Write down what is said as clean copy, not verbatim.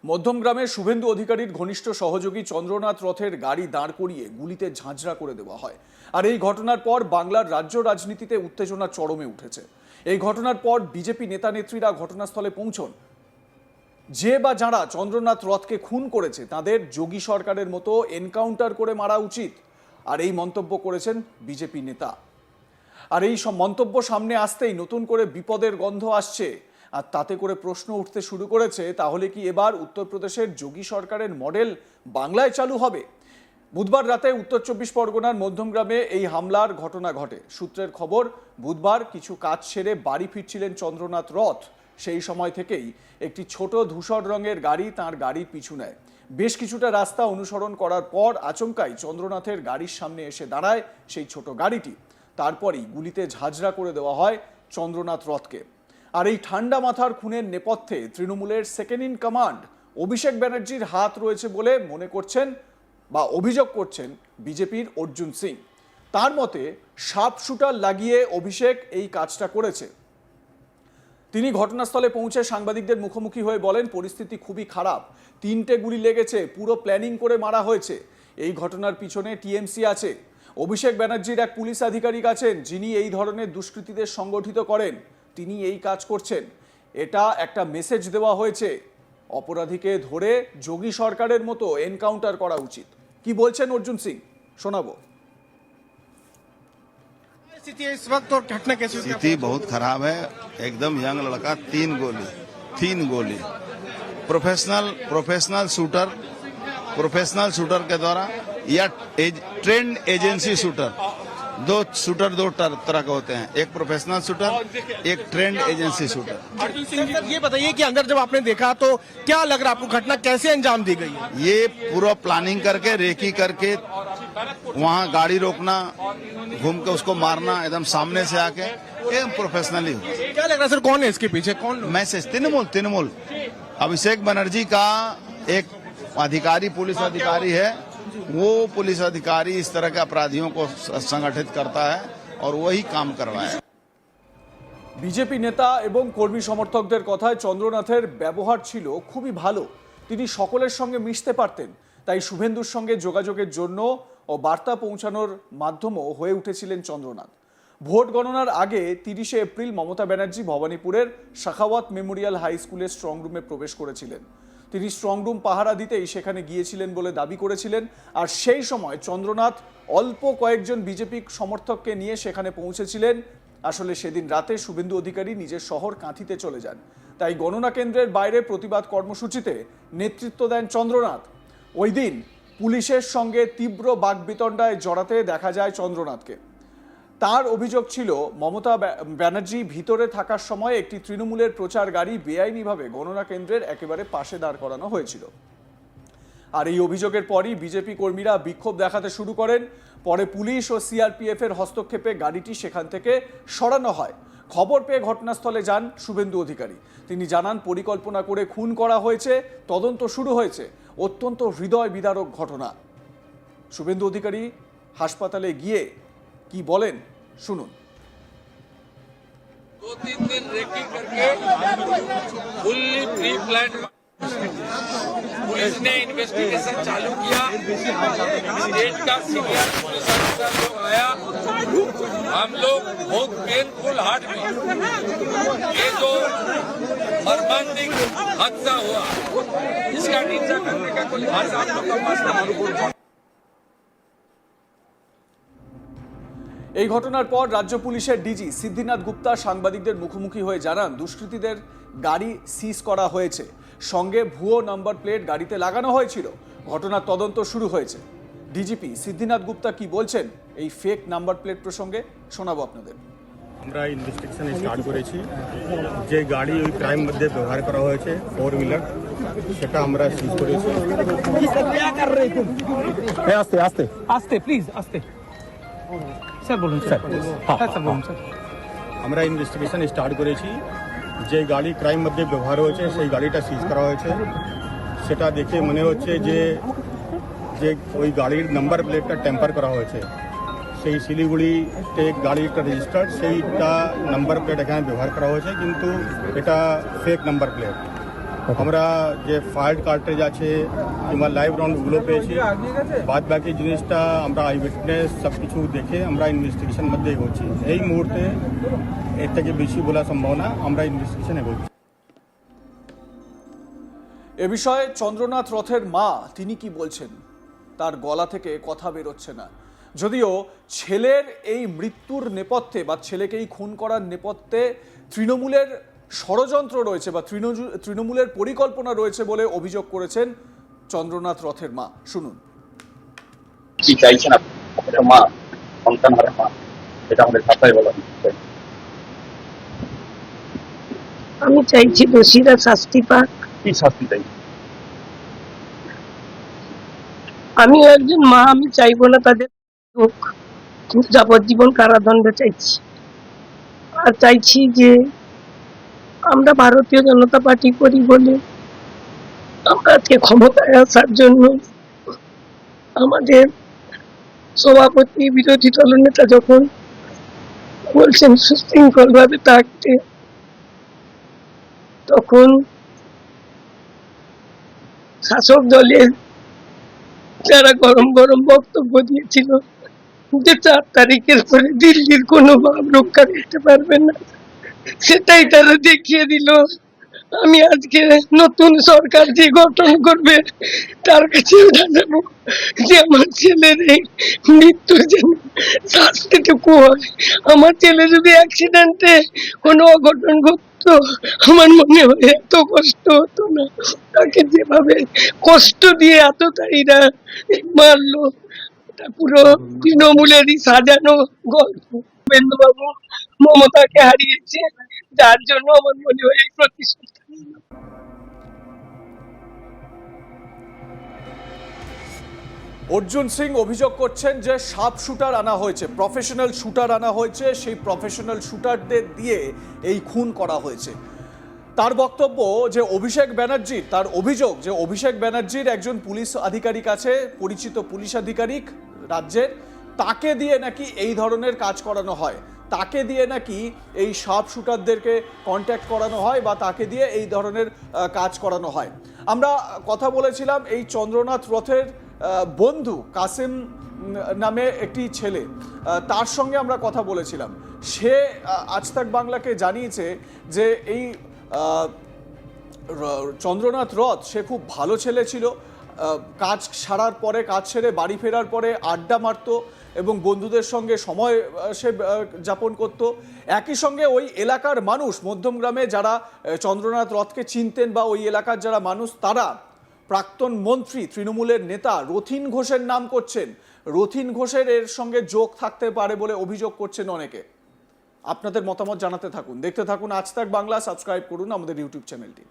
মধ্যমগ্রামের শুভেন্দু অধিকারীর ঘনিষ্ঠ সহযোগী চন্দ্রনাথ রথের গাড়ি দাঁড় করিয়ে গুলিতে ঝাঁঝরা করে দেওয়া হয়। আর এই ঘটনার পর বাংলার রাজ্য রাজনীতিতে উত্তেজনা চরমে উঠেছে। এই ঘটনার পর বিজেপি নেতা নেত্রীরা ঘটনাস্থলে পৌঁছন। যে বা যারা চন্দ্রনাথ রথকে খুন করেছে তাদের যোগী সরকারের মতো এনকাউন্টার করে মারা উচিত। আর এই মন্তব্য করেছেন বিজেপি নেতা। আর এই সব মন্তব্য সামনে আসতেই নতুন করে বিপদের গন্ধ আসছে। আর তাতে করে প্রশ্ন উঠতে শুরু করেছে, তাহলে কি এবার উত্তরপ্রদেশের যোগী সরকারের মডেল বাংলায় চালু হবে? বুধবার রাতে উত্তর 24 পরগনার মধ্যমগ্রামে এই হামলার ঘটনা ঘটে। সূত্রের খবর, বুধবার কিছু কাজ সেরে বাড়ি ফিরছিলেন চন্দ্রনাথ রথ। সেই সময় থেকেই একটি ছোট ধূসর রঙের গাড়ি তাঁর গাড়ির পিছু নেয়। বেশ কিছুটা রাস্তা অনুসরণ করার পর আচমকাই চন্দ্রনাথের গাড়ির সামনে এসে দাঁড়ায় সেই ছোট গাড়িটি। তারপরেই গুলিতে ঝাঁঝরা করে দেওয়া হয় চন্দ্রনাথ রথকে। আর এই ঠান্ডা মাথার খুনের নেপথ্যে তৃণমূলের সেকেন্ড ইন কমান্ড অভিষেক ব্যানার্জির হাত রয়েছে বলে মনে করছেন বা অভিযোগ করছেন বিজেপির অর্জুন সিং। তার মতে শার্প শুটার লাগিয়ে অভিষেক এই কাজটা করেছে। তিনি ঘটনাস্থলে পৌঁছে সাংবাদিকদের মুখোমুখি হয়ে বলেন, পরিস্থিতি খুবই খারাপ, 3টে গুলি লেগেছে, পুরো প্ল্যানিং করে মারা হয়েছে। এই ঘটনার পিছনে টিএমসি আছে। অভিষেক ব্যানার্জির এক পুলিশ আধিকারিক আছেন যিনি এই ধরনের দুষ্কৃতীদের সংগঠিত করেন, তিনি এই কাজ করছেন। এটা একটা মেসেজ দেওয়া হয়েছে, অপরাধীকে ধরে যোগী সরকারের মতো এনকাউন্টার করা উচিত। কি বলছেন অর্জুন সিং, শোনাবো। स्थिति बहुत खराब है, एकदम यंग लड़का, 3 गोली प्रोफेशनल शूटर के द्वारा या ट्रेंड एजेंसी शूटर। दो तरह के होते हैं, एक प्रोफेशनल शूटर, एक trained agency shooter. Arjun Singh ji, ये बताइए कि अंदर जब आपने देखा तो क्या लग रहा, आपको घटना कैसे अंजाम दी गई है? ये पूरा प्लानिंग करके, रेकी करके वहाँ गाड़ी रोकना, घूम के उसको मारना, एकदम सामने से आके एकदम प्रोफेशनली हो। क्या लग रहा है सर, कौन है इसके पीछे, कौन लोग? मैसेज तृणमूल अभिषेक बनर्जी का एक अधिकारी, पुलिस अधिकारी है। वो पुलिस अधिकारी इस तरह के अपराधियों को संगठित करता है और वही काम करवाए। বিজেপি নেতা এবং কর্মী সমর্থকদের কথায় চন্দ্রনাথের ব্যবহার ছিল খুবই ভালো। তিনি সকলের সঙ্গে মিশতে পারতেন, তাই শুভেন্দুর সঙ্গে যোগাযোগের জন্য ও বার্তা পৌঁছানোর মাধ্যমও হয়ে উঠেছিলেন চন্দ্রনাথ। ভোট গণনার আগে 30শে এপ্রিল মমতা ব্যানার্জি ভবানীপুরের শাখাওয়াত মেমোরিয়াল হাই স্কুলের স্ট্রং রুমে প্রবেশ করেছিলেন। তিনি স্ট্রং রুম পাহারা দিতেই সেখানে গিয়েছিলেন বলে দাবি করেছিলেন। আর সেই সময় চন্দ্রনাথ অল্প কয়েকজন বিজেপি সমর্থককে নিয়ে সেখানে পৌঁছেছিলেন। আসলে সেদিন রাতে শুভেন্দু অধিকারী নিজের শহর কাঁথিতে চলে যান, তাই গণনা কেন্দ্রের বাইরে প্রতিবাদ কর্মসূচিতে নেতৃত্ব দেন চন্দ্রনাথ। ওই দিন পুলিশের সঙ্গে তীব্র বাকবিতণ্ডায় জড়াতে দেখা যায় চন্দ্রনাথকে। তার অভিযোগ ছিল, মমতা ব্যানার্জি ভিতরে থাকার সময় একটি তৃণমূলের প্রচার গাড়ি বেআইনিভাবে গণনা কেন্দ্রের একেবারে পাশে দাঁড় করানো হয়েছিল। আর এই অভিযোগের পরই বিজেপি কর্মীরা বিক্ষোভ দেখাতে শুরু করেন। পরে পুলিশ ও সিআরপিএফ এর হস্তক্ষেপে গাড়িটি সেখান থেকে সরানো হয়। খবর পেয়ে ঘটনাস্থলে যান শুভেন্দু অধিকারী। তিনি জানান, পরিকল্পনা করে খুন করা হয়েছে, তদন্ত শুরু হয়েছে। অত্যন্ত হৃদয় বিদারক ঘটনা। শুভেন্দু অধিকারী হাসপাতালে গিয়ে কি বলেন শুনুন। 2-3 दिन रेकी करके फुल्ली प्री प्लान पुलिस ने इन्वेस्टिगेशन चालू किया। स्टेट का सीनियर पुलिस अफसर लोग आया। हम लोग बहुत पेनफुल हार्ट में ये जो मर्मांतिक हादसा हुआ इसका निंदा करने का कोई भाषा आप लोग का पास नहीं। এই ঘটনার পর রাজ্য পুলিশের ডিজি সিদ্ধিনাথ গুপ্তা সাংবাদিকদের মুখোমুখি হয়ে জানান, দুষ্কৃতীদের গাড়ি সিজ করা হয়েছে, সঙ্গে ভুয়ো নাম্বার প্লেট গাড়িতে লাগানো হয়েছিল। ঘটনার তদন্ত শুরু হয়েছে। ডিজিপি সিদ্ধিনাথ গুপ্তা কি বলছেন এই ফেক নাম্বার প্লেট প্রসঙ্গে শোনাবো আপনাদের। আমরা ইনভেস্টিগেশন স্টার্ট করেছি। যে গাড়ি ওই ক্রাইম মধ্যে ব্যবহার করা হয়েছে 4 হুইলার, সেটা আমরা সিজ করেছি। আস্তে আস্তে আস্তে প্লিজ, আস্তে স্যার বলুন স্যার। স্যার বলুন স্যার। আমরা ইনভেস্টিগেশন স্টার্ট করেছি। যে গাড়ি ক্রাইম মধ্যে ব্যবহার হয়েছে সেই গাড়িটা সিজ করা হয়েছে। সেটা দেখে মনে হচ্ছে যে ওই গাড়ির নাম্বার প্লেটটা টেম্পার করা হয়েছে। সেই শিলিগুড়িতে গাড়ি একটা রেজিস্টার্ড, সেইটা নাম্বার প্লেট এখানে ব্যবহার করা হয়েছে, কিন্তু এটা ফেক নাম্বার প্লেট। আমরা যে ফায়ার কার্ট্রেজ আছে কিংবা লাইভ রাউন্ড ওগুলো পেয়েছি, বাদ বাকি জিনিসটা আমরা আই উইটনেস সব কিছু দেখে আমরা ইনভেস্টিগেশন মধ্যে এগোচ্ছি। এই মুহূর্তে এর থেকে বেশি বলা সম্ভব না, আমরা ইনভেস্টিগেশন এগোচ্ছি। এ বিষয়ে চন্দ্রনাথ রথের মা তিনি কি বলছেন, তার গলা থেকে কথা বেরোচ্ছে না। যদিও ছেলের এই মৃত্যুর নেপথ্যে বা ছেলেকে এই খুন করার নেপথ্যে তৃণমূলের ষড়যন্ত্র রয়েছে বা তৃণমূলের পরিকল্পনা রয়েছে বলে অভিযোগ করেছেন চন্দ্রনাথ রথের মা। শুনুন। কি চাইছেন আপনি? আপনার মা, সন্তান হারা মা, এটা আমাদের ভাষায় বলা হচ্ছে। আমি চাইছি দোষীরা শাস্তি পাক। কি শাস্তি চাই? আমি একজন মা, আমি চাইবো না তাদের হোক, কিন্তু যাবজ্জীবন কারাদণ্ড চাইছি। আর চাইছি যে আমরা ভারতীয় জনতা পার্টি করি বলে আমরা আজকে ক্ষমতায় আসার জন্য আমাদের সভাপতি বিরোধী দলনেতা যখন বলছেন সুশৃঙ্খল ভাবে থাকতে, তখন শাসক দলের যারা গরম গরম বক্তব্য দিয়েছিল যে 4 তারিখের পরে দিল্লির কোনো ভাব রক্ষা করতে পারবে না, সেটাই তারা দেখিয়ে দিল। আমি আজকে নতুন সরকার যে গঠন করবে তার কাছে জানাবো যে আমার ছেলের এই মৃত্যুর যেন শাস্তিটুকু হয়। আমার ছেলে যদি অ্যাক্সিডেন্টে কোনো অঘটন ঘটতো, আমার মনে হয় এত কষ্ট হতো না। তাকে যেভাবে কষ্ট দিয়ে এতটাইরা মারলো, এটা পুরো তৃণমূলেরই সাজানো গল্প। বেন্দুবাবু মমতাকে হারিয়েছে, যার জন্য আমার মনে হয় এই প্রতিশোধ। অর্জুন সিং অভিযোগ করছেন যে শার্প শুটার আনা হয়েছে, প্রফেশনাল শুটার আনা হয়েছে, সেই প্রফেশনাল শুটারদের দিয়ে এই খুন করা হয়েছে। তার বক্তব্য যে অভিষেক ব্যানার্জির, তার অভিযোগ যে অভিষেক ব্যানার্জির একজন পুলিশ আধিকারিক আছে, পরিচিত পুলিশ আধিকারিক রাজ্যের, তাকে দিয়ে নাকি এই ধরনের কাজ করানো হয়, তাকে দিয়ে নাকি এই শার্প শুটারদেরকে কন্ট্যাক্ট করানো হয় বা তাকে দিয়ে এই ধরনের কাজ করানো হয়। আমরা কথা বলেছিলাম এই চন্দ্রনাথ রথের বন্ধু কাসিম নামে একটি ছেলে, তার সঙ্গে আমরা কথা বলেছিলাম। সে আজ তাক বাংলাকে জানিয়েছে যে এই চন্দ্রনাথ রথ সে খুব ভালো ছেলে ছিল, কাজ সারার পরে, কাজ সেরে বাড়ি ফেরার পরে আড্ডা মারত এবং বন্ধুদের সঙ্গে সময় সে যাপন করত। একই সঙ্গে ওই এলাকার মানুষ, মধ্যমগ্রামে যারা চন্দ্রনাথ রথকে চিনতেন বা ওই এলাকার যারা মানুষ, তারা প্রাক্তন মন্ত্রী তৃণমূলের নেতা রথীন ঘোষের নাম করছেন। রথীন ঘোষের এর সঙ্গে যোগ থাকতে পারে বলে অভিযোগ করছেন অনেকে। আপনাদের মতামত জানাতে থাকুন, দেখতে থাকুন আজ তাক বাংলা, সাবস্ক্রাইব করুন আমাদের ইউটিউব চ্যানেলটি।